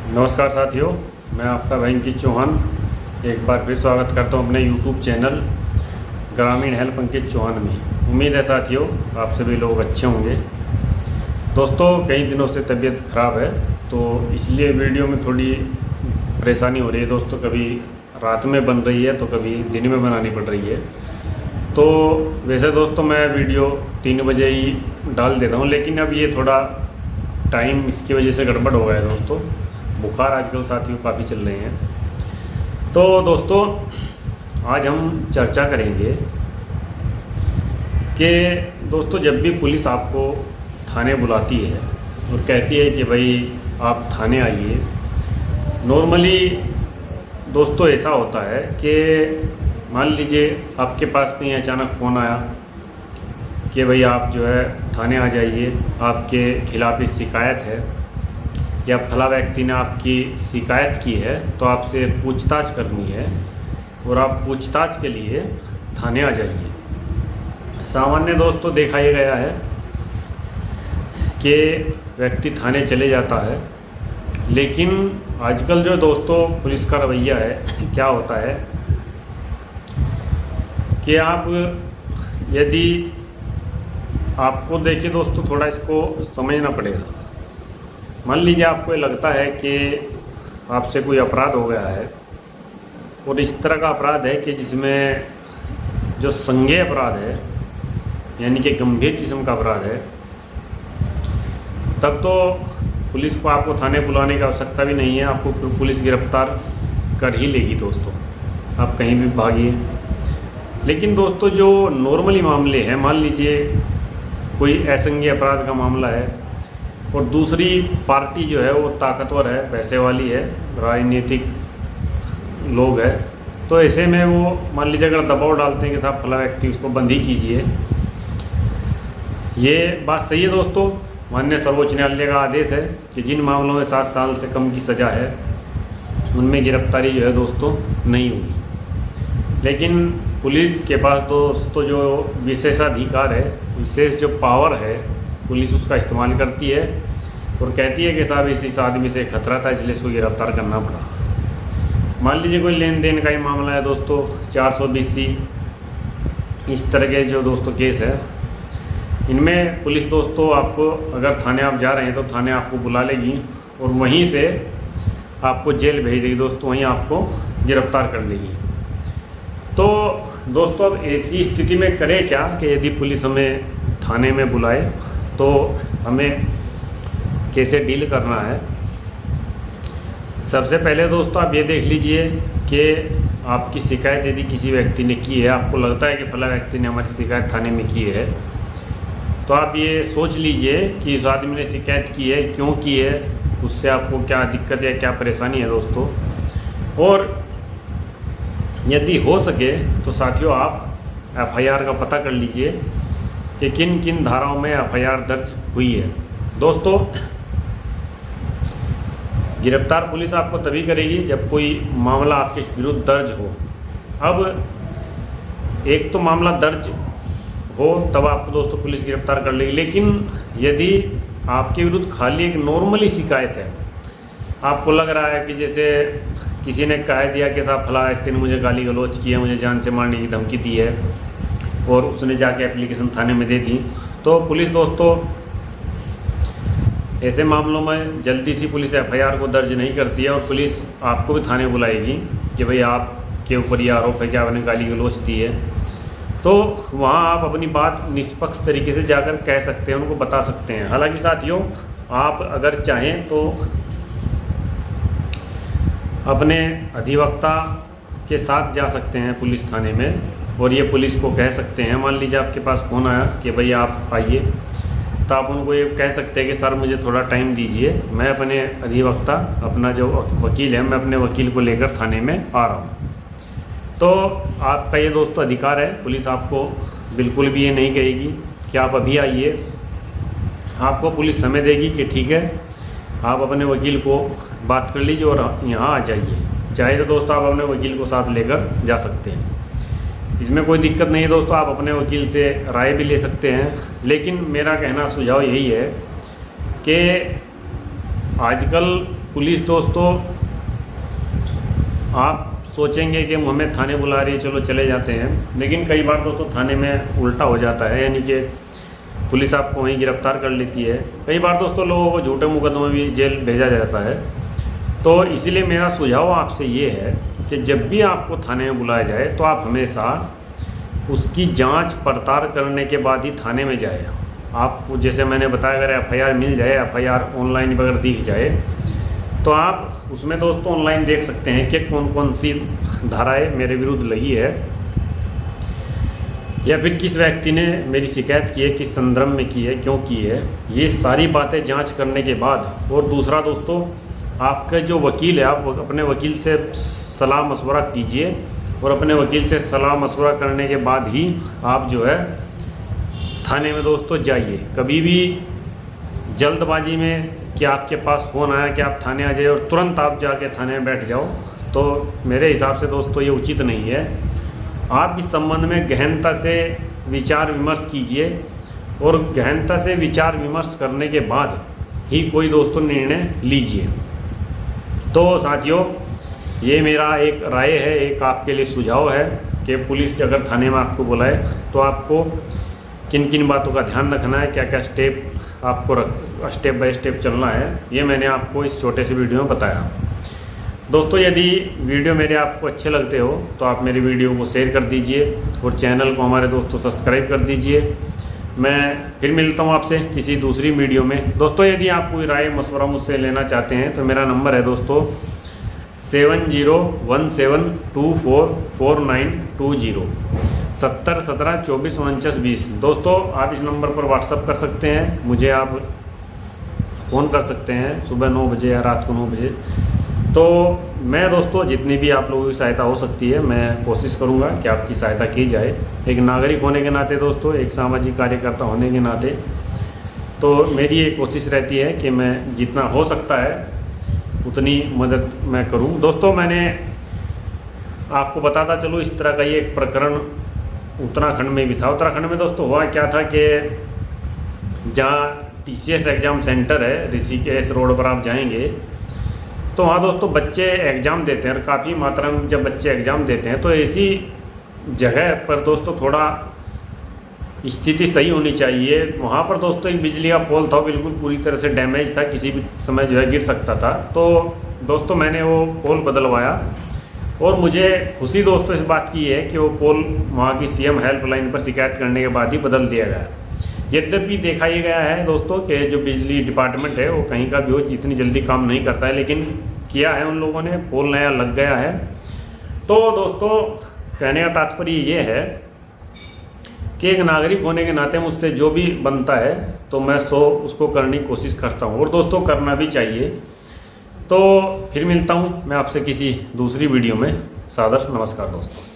नमस्कार साथियों, मैं आपका भाई अंकित चौहान एक बार फिर स्वागत करता हूं अपने YouTube चैनल ग्रामीण हेल्प अंकित चौहान में। उम्मीद है साथियों आप सभी लोग अच्छे होंगे। दोस्तों, कई दिनों से तबीयत ख़राब है तो इसलिए वीडियो में थोड़ी परेशानी हो रही है दोस्तों। कभी रात में बन रही है तो कभी दिन में बनानी पड़ रही है। तो वैसे दोस्तों मैं वीडियो 3 बजे ही डाल देता हूँ, लेकिन अब ये थोड़ा टाइम इसकी वजह से गड़बड़ हो गया है दोस्तों। बुखार आजकल साथियों काफ़ी चल रहे हैं। तो दोस्तों आज हम चर्चा करेंगे कि दोस्तों जब भी पुलिस आपको थाने बुलाती है और कहती है कि भाई आप थाने आइए, नॉर्मली दोस्तों ऐसा होता है कि मान लीजिए आपके पास कहीं अचानक फ़ोन आया कि भाई आप जो है थाने आ जाइए, आपके खिलाफ़ शिकायत है या फला व्यक्ति ने आपकी शिकायत की है तो आपसे पूछताछ करनी है और आप पूछताछ के लिए थाने आ जाइए। सामान्य दोस्तों देखा ये गया है कि व्यक्ति थाने चले जाता है, लेकिन आजकल जो दोस्तों पुलिस का रवैया है क्या होता है कि आप यदि आपको देखिए दोस्तों थोड़ा इसको समझना पड़ेगा। मान लीजिए आपको ये लगता है कि आपसे कोई अपराध हो गया है और इस तरह का अपराध है कि जिसमें जो संज्ञेय अपराध है यानी कि गंभीर किस्म का अपराध है, तब तो पुलिस को आपको थाने बुलाने की आवश्यकता भी नहीं है। आपको पुलिस गिरफ्तार कर ही लेगी दोस्तों, आप कहीं भी भागिए। लेकिन दोस्तों जो नॉर्मली मामले हैं, मान लीजिए कोई असंज्ञेय अपराध का मामला है और दूसरी पार्टी जो है वो ताकतवर है, पैसे वाली है, राजनीतिक लोग है, तो ऐसे में वो मान लीजिए अगर दबाव डालते हैं कि साहब फला व्यक्ति उसको बंद ही कीजिए। ये बात सही है दोस्तों। माननीय सर्वोच्च न्यायालय का आदेश है कि जिन मामलों में 7 साल से कम की सज़ा है उनमें गिरफ्तारी जो है दोस्तों नहीं होगी। लेकिन पुलिस के पास दोस्तों जो विशेषाधिकार है, विशेष जो पावर है, पुलिस उसका इस्तेमाल करती है और कहती है कि साहब इस आदमी से खतरा था इसलिए इसको गिरफ्तार करना पड़ा। मान लीजिए कोई लेन देन का ही मामला है दोस्तों, 420C इस तरह के जो दोस्तों केस है, इनमें पुलिस दोस्तों आपको अगर थाने आप जा रहे हैं तो थाने आपको बुला लेगी और वहीं से आपको जेल भेज देगी दोस्तों, वहीं आपको गिरफ्तार कर लेगी। तो दोस्तों अब ऐसी स्थिति में करें क्या कि यदि पुलिस हमें थाने में बुलाए तो हमें कैसे डील करना है। सबसे पहले दोस्तों आप ये देख लीजिए कि आपकी शिकायत यदि किसी व्यक्ति ने की है, आपको लगता है कि फला व्यक्ति ने हमारी शिकायत थाने में की है, तो आप ये सोच लीजिए कि इस आदमी ने शिकायत की है, क्यों की है, उससे आपको क्या दिक्कत है, क्या परेशानी है दोस्तों। और यदि हो सके तो साथियों आप FIR का पता कर लीजिए कि किन किन धाराओं में FIR दर्ज हुई है। दोस्तों गिरफ्तार पुलिस आपको तभी करेगी जब कोई मामला आपके विरुद्ध दर्ज हो। अब एक तो मामला दर्ज हो तब आपको दोस्तों पुलिस गिरफ्तार कर लेगी, लेकिन यदि आपके विरुद्ध खाली एक नॉर्मली शिकायत है, आपको लग रहा है कि जैसे किसी ने कह दिया कि साहब फला व्यक्ति ने मुझे गाली गलौज की है, मुझे जान से मारने की धमकी दी है और उसने जाके एप्लीकेशन थाने में दे दी, तो पुलिस दोस्तों ऐसे मामलों में जल्दी सी पुलिस FIR को दर्ज नहीं करती है और पुलिस आपको भी थाने बुलाएगी कि भाई आपके ऊपर ये आरोप है कि आपने गाली गलौज दी है। तो वहाँ आप अपनी बात निष्पक्ष तरीके से जाकर कह सकते हैं, उनको बता सकते हैं। हालांकि साथियों आप अगर चाहें तो अपने अधिवक्ता के साथ जा सकते हैं पुलिस थाने में और ये पुलिस को कह सकते हैं। मान लीजिए आपके पास फ़ोन आया कि भाई आप आइए, तो आप उनको ये कह सकते हैं कि सर मुझे थोड़ा टाइम दीजिए, मैं अपने अधिवक्ता, अपना जो वकील है, मैं अपने वकील को लेकर थाने में आ रहा हूँ। तो आपका ये दोस्तों अधिकार है। पुलिस आपको बिल्कुल भी ये नहीं कहेगी कि आप अभी आइए, आपको पुलिस समय देगी कि ठीक है आप अपने वकील को बात कर लीजिए और यहाँ आ जाइए। चाहे तो दोस्तों आप अपने वकील को साथ लेकर जा सकते हैं, इसमें कोई दिक्कत नहीं है दोस्तों। आप अपने वकील से राय भी ले सकते हैं, लेकिन मेरा कहना सुझाव यही है कि आजकल पुलिस दोस्तों, आप सोचेंगे कि हमें थाने बुला रही है, चलो चले जाते हैं, लेकिन कई बार दोस्तों थाने में उल्टा हो जाता है, यानी कि पुलिस आपको वहीं गिरफ्तार कर लेती है। कई बार दोस्तों लोगों को झूठे मुकदमे में भी जेल भेजा जाता है। तो इसीलिए मेरा सुझाव आपसे ये है कि जब भी आपको थाने में बुलाया जाए तो आप हमेशा उसकी जांच पड़ताल करने के बाद ही थाने में जाए। आपको जैसे मैंने बताया, अगर एफआईआर मिल जाए, एफआईआर ऑनलाइन अगर दिख जाए तो आप उसमें दोस्तों ऑनलाइन देख सकते हैं कि कौन कौन सी धाराएं मेरे विरुद्ध लगी है या फिर किस व्यक्ति ने मेरी शिकायत की है, किस संदर्भ में की है, क्यों की है। ये सारी बातें जांच करने के बाद, और दूसरा दोस्तों, आपका जो वकील है, आप अपने वकील से सलाह मशवरा कीजिए, और अपने वकील से सलाह मशवरा करने के बाद ही आप जो है थाने में दोस्तों जाइए। कभी भी जल्दबाजी में कि आपके पास फ़ोन आया कि आप थाने आ जाइए और तुरंत आप जाके थाने में बैठ जाओ, तो मेरे हिसाब से दोस्तों ये उचित नहीं है। आप इस संबंध में गहनता से विचार विमर्श कीजिए, और गहनता से विचार विमर्श करने के बाद ही कोई दोस्तों निर्णय लीजिए। तो साथियों, ये मेरा एक राय है, एक आपके लिए सुझाव है कि पुलिस अगर थाने में आपको बुलाए तो आपको किन किन बातों का ध्यान रखना है, क्या क्या स्टेप आपको स्टेप बाय स्टेप चलना है, ये मैंने आपको इस छोटे से वीडियो में बताया। दोस्तों, यदि वीडियो मेरे आपको अच्छे लगते हो तो आप मेरी वीडियो को शेयर कर दीजिए और चैनल को हमारे दोस्तों सब्सक्राइब कर दीजिए। मैं फिर मिलता हूँ आपसे किसी दूसरी वीडियो में। दोस्तों, यदि आप कोई राय मशवरा मुझसे लेना चाहते हैं तो मेरा नंबर है दोस्तों 7017244920 70 17 24 49 20। दोस्तों, आप इस नंबर पर व्हाट्सअप कर सकते हैं, मुझे आप फ़ोन कर सकते हैं सुबह 9 बजे या रात को 9 बजे। तो मैं दोस्तों जितनी भी आप लोगों की सहायता हो सकती है मैं कोशिश करूंगा कि आपकी सहायता की जाए। एक नागरिक होने के नाते दोस्तों, एक सामाजिक कार्यकर्ता होने के नाते, तो मेरी ये कोशिश रहती है कि मैं जितना हो सकता है उतनी मदद मैं करूं। दोस्तों, मैंने आपको बताता चलूँ, इस तरह का ये एक प्रकरण उत्तराखंड में भी था। उत्तराखंड में दोस्तों हुआ क्या था कि जहाँ TCS एग्ज़ाम सेंटर है, ऋषिकेश रोड पर आप जाएंगे तो वहाँ दोस्तों बच्चे एग्ज़ाम देते हैं, और काफ़ी मात्रा में जब बच्चे एग्ज़ाम देते हैं तो ऐसी जगह पर दोस्तों थोड़ा स्थिति सही होनी चाहिए। वहाँ पर दोस्तों एक बिजली का पोल था, बिल्कुल पूरी तरह से डैमेज था, किसी भी समय जो है गिर सकता था। तो दोस्तों मैंने वो पोल बदलवाया, और मुझे खुशी दोस्तों इस बात की है कि वो पोल वहाँ की CM हेल्पलाइन पर शिकायत करने के बाद ही बदल दिया गया। यद्यपि देखा ये गया है दोस्तों कि जो बिजली डिपार्टमेंट है वो कहीं का भी हो इतनी जल्दी काम नहीं करता है, लेकिन किया है उन लोगों ने, पोल नया लग गया है। तो दोस्तों, कहने का तात्पर्य ये है कि एक नागरिक होने के नाते मुझसे जो भी बनता है तो मैं उसको करने की कोशिश करता हूँ, और दोस्तों करना भी चाहिए। तो फिर मिलता हूँ मैं आपसे किसी दूसरी वीडियो में। सादर नमस्कार दोस्तों।